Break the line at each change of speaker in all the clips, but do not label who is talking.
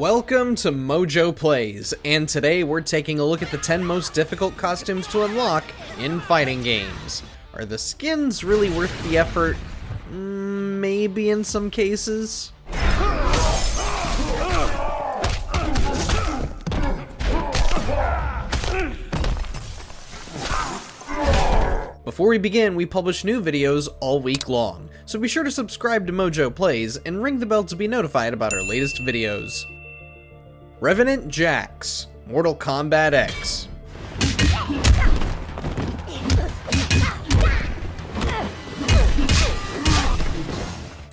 Welcome to MojoPlays, and today we're taking a look at the 10 most difficult costumes to unlock in fighting games. Are the skins really worth the effort? Maybe in some cases. Before we begin, we publish new videos all week long, so be sure to subscribe to MojoPlays and ring the bell to be notified about our latest videos. Revenant Jax, Mortal Kombat X.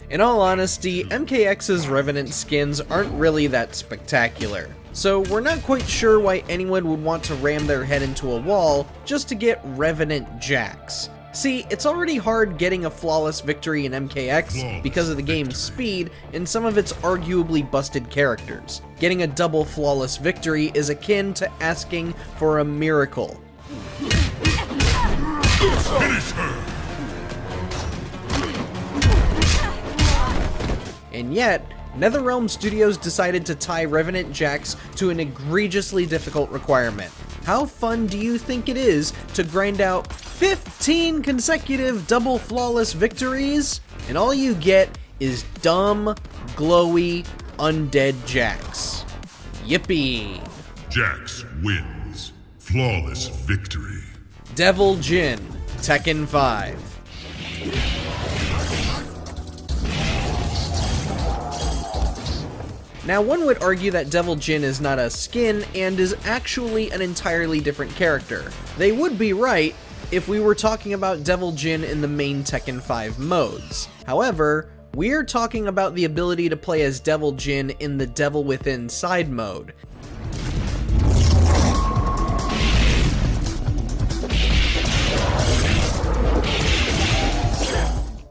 In all honesty, MKX's Revenant skins aren't really that spectacular, so we're not quite sure why anyone would want to ram their head into a wall just to get Revenant Jax. See, it's already hard getting a flawless victory in MKX because of the game's speed and some of its arguably busted characters. Getting a double flawless victory is akin to asking for a miracle. And yet, NetherRealm Studios decided to tie Revenant Jax to an egregiously difficult requirement. How fun do you think it is to grind out 15 consecutive double flawless victories, and all you get is dumb, glowy, undead Jax? Yippee!
Jax wins. Flawless victory.
Devil Jin, Tekken 5. Now, one would argue that Devil Jin is not a skin and is actually an entirely different character. They would be right if we were talking about Devil Jin in the main Tekken 5 modes. However, we're talking about the ability to play as Devil Jin in the Devil Within side mode.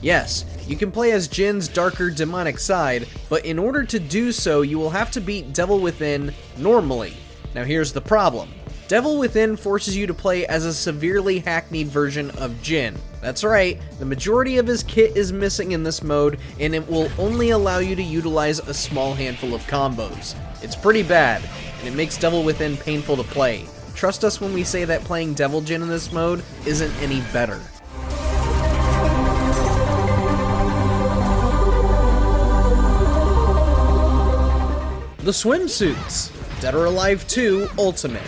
Yes, you can play as Jin's darker demonic side, but in order to do so, you will have to beat Devil Within normally. Now here's the problem. Devil Within forces you to play as a severely hackneyed version of Jin. That's right, the majority of his kit is missing in this mode, and it will only allow you to utilize a small handful of combos. It's pretty bad, and it makes Devil Within painful to play. Trust us when we say that playing Devil Jin in this mode isn't any better. The swimsuits, Dead or Alive 2 Ultimate.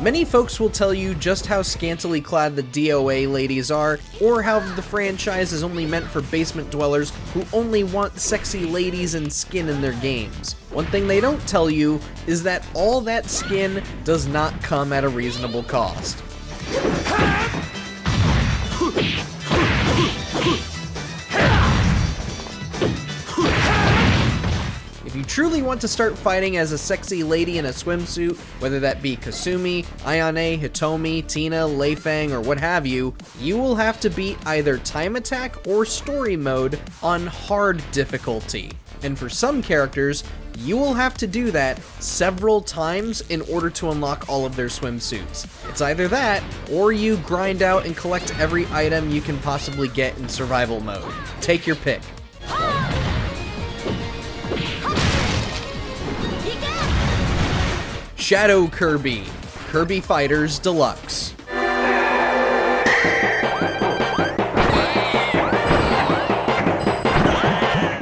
Many folks will tell you just how scantily clad the DOA ladies are, or how the franchise is only meant for basement dwellers who only want sexy ladies and skin in their games. One thing they don't tell you is that all that skin does not come at a reasonable cost. If you truly want to start fighting as a sexy lady in a swimsuit, whether that be Kasumi, Ayane, Hitomi, Tina, Lei Fang, or what have you, you will have to beat either time attack or story mode on hard difficulty. And for some characters, you will have to do that several times in order to unlock all of their swimsuits. It's either that, or you grind out and collect every item you can possibly get in survival mode. Take your pick. Shadow Kirby, Kirby Fighters Deluxe.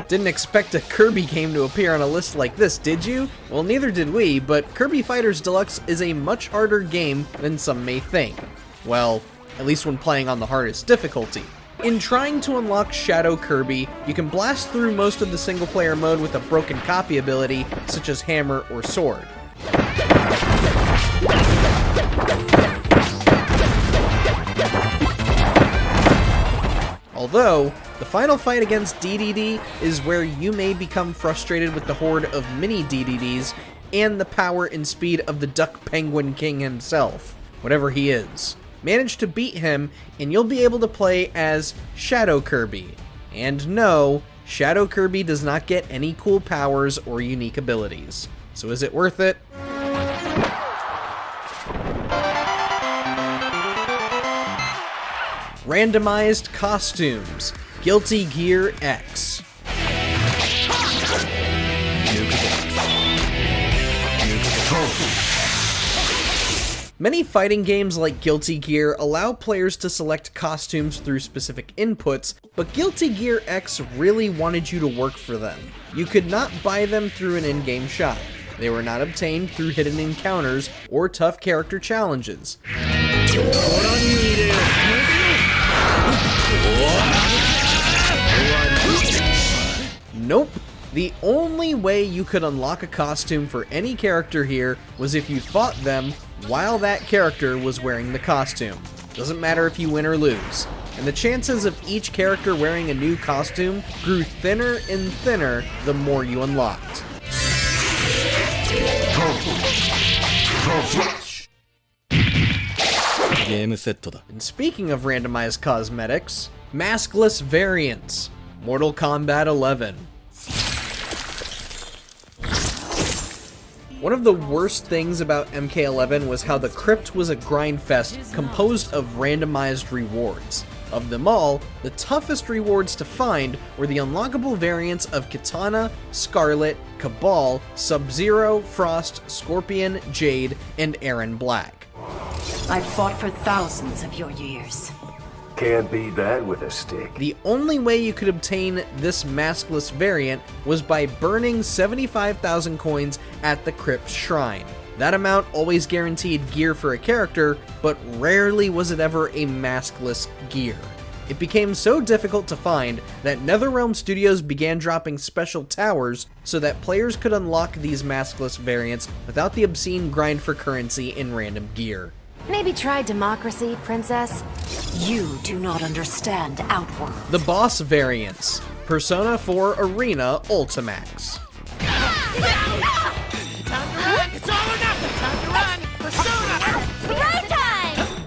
Didn't expect a Kirby game to appear on a list like this, did you? Well, neither did we, but Kirby Fighters Deluxe is a much harder game than some may think. Well, at least when playing on the hardest difficulty. In trying to unlock Shadow Kirby, you can blast through most of the single-player mode with a broken copy ability, such as Hammer or Sword. Although, the final fight against DDD is where you may become frustrated with the horde of mini DDDs and the power and speed of the Duck Penguin King himself, whatever he is. Manage to beat him, and you'll be able to play as Shadow Kirby. And no, Shadow Kirby does not get any cool powers or unique abilities. So is it worth it? Randomized costumes. Guilty Gear X. Many fighting games like Guilty Gear allow players to select costumes through specific inputs, but Guilty Gear X really wanted you to work for them. You could not buy them through an in-game shop. They were not obtained through hidden encounters or tough character challenges. Nope. The only way you could unlock a costume for any character here was if you fought them while that character was wearing the costume. Doesn't matter if you win or lose. And the chances of each character wearing a new costume grew thinner and thinner the more you unlocked. And speaking of randomized cosmetics, maskless variants. Mortal Kombat 11. One of the worst things about MK11 was how the crypt was a grind fest composed of randomized rewards. Of them all, the toughest rewards to find were the unlockable variants of Kitana, Scarlet, Cabal, Sub-Zero, Frost, Scorpion, Jade, and Aaron Black.
I've fought for thousands of your years.
Can't beat that with a stick.
The only way you could obtain this maskless variant was by burning 75,000 coins at the Crypt Shrine. That amount always guaranteed gear for a character, but rarely was it ever a maskless gear. It became so difficult to find that NetherRealm Studios began dropping special towers so that players could unlock these maskless variants without the obscene grind for currency in random gear.
Maybe try democracy, princess?
You do not understand Outworld.
The boss variants. Persona 4 Arena Ultimax.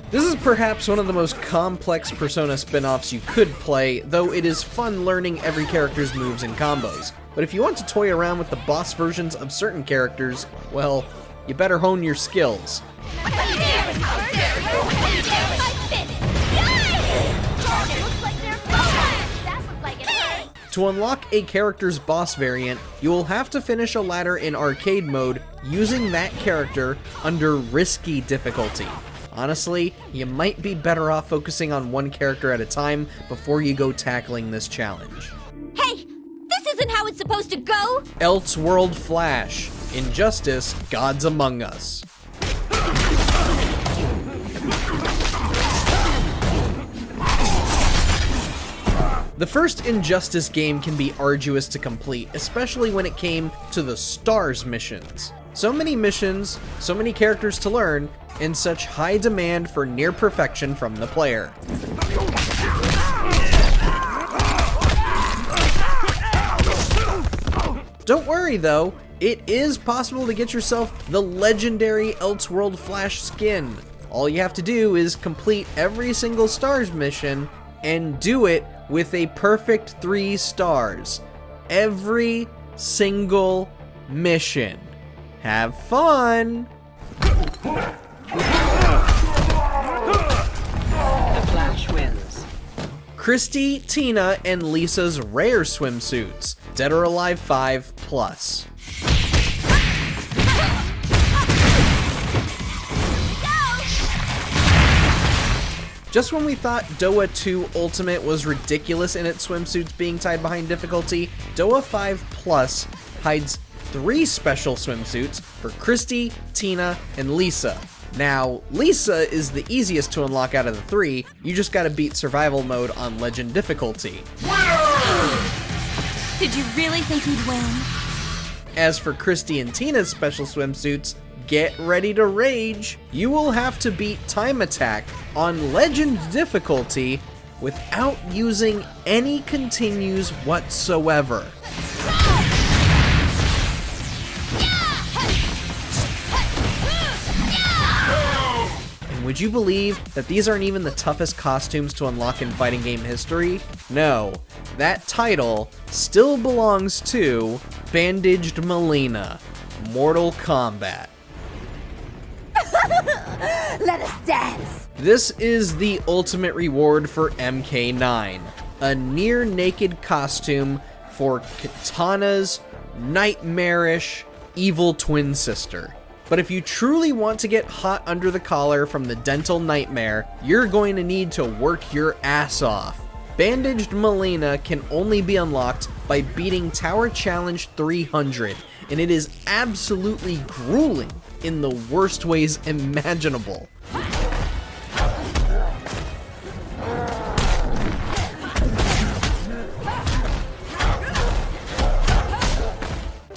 This is perhaps one of the most complex Persona spin-offs you could play, though it is fun learning every character's moves and combos. But if you want to toy around with the boss versions of certain characters, well, you better hone your skills. To unlock a character's boss variant, you will have to finish a ladder in arcade mode using that character under risky difficulty. Honestly, you might be better off focusing on one character at a time before you go tackling this challenge.
Hey, this isn't how it's supposed to go!
Elseorld Flash. Injustice, Gods Among Us. The first Injustice game can be arduous to complete, especially when it came to the Stars missions. So many missions, so many characters to learn, and such high demand for near perfection from the player. Don't worry though, it is possible to get yourself the legendary Elseorld Flash skin. All you have to do is complete every single Stars mission and do it with a perfect 3 stars. Every single mission. Have fun!
The Flash wins.
Christy, Tina, and Lisa's rare swimsuits. Dead or Alive 5 Plus. Just when we thought Doa 2 Ultimate was ridiculous in its swimsuits being tied behind difficulty, Doa 5 Plus hides 3 special swimsuits for Christy, Tina, and Lisa. Now, Lisa is the easiest to unlock out of the 3, you just gotta beat survival mode on legend difficulty.
Did you really think you'd win?
As for Christy and Tina's special swimsuits, get ready to rage. You will have to beat Time Attack on legend difficulty without using any continues whatsoever. And would you believe that these aren't even the toughest costumes to unlock in fighting game history? No, that title still belongs to Bandaged Mileena, Mortal Kombat.
Let us dance!
This is the ultimate reward for MK9, a near-naked costume for Kitana's nightmarish, evil twin sister. But if you truly want to get hot under the collar from the dental nightmare, you're going to need to work your ass off. Bandaged Mileena can only be unlocked by beating Tower Challenge 300, and it is absolutely grueling in the worst ways imaginable.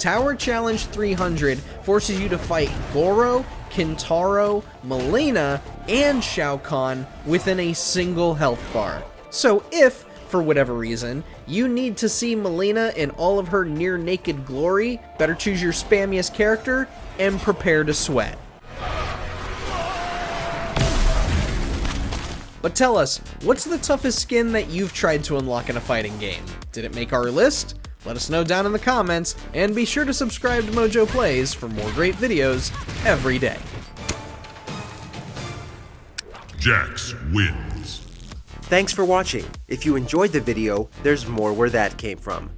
Tower Challenge 300 forces you to fight Goro, Kintaro, Molina, and Shao Kahn within a single health bar. So if, for whatever reason, you need to see Molina in all of her near-naked glory, better choose your spammiest character and prepare to sweat. But tell us, what's the toughest skin that you've tried to unlock in a fighting game? Did it make our list? Let us know down in the comments, and be sure to subscribe to MojoPlays for more great videos every day.
Jax wins.
Thanks for watching. If you enjoyed the video, there's more where that came from.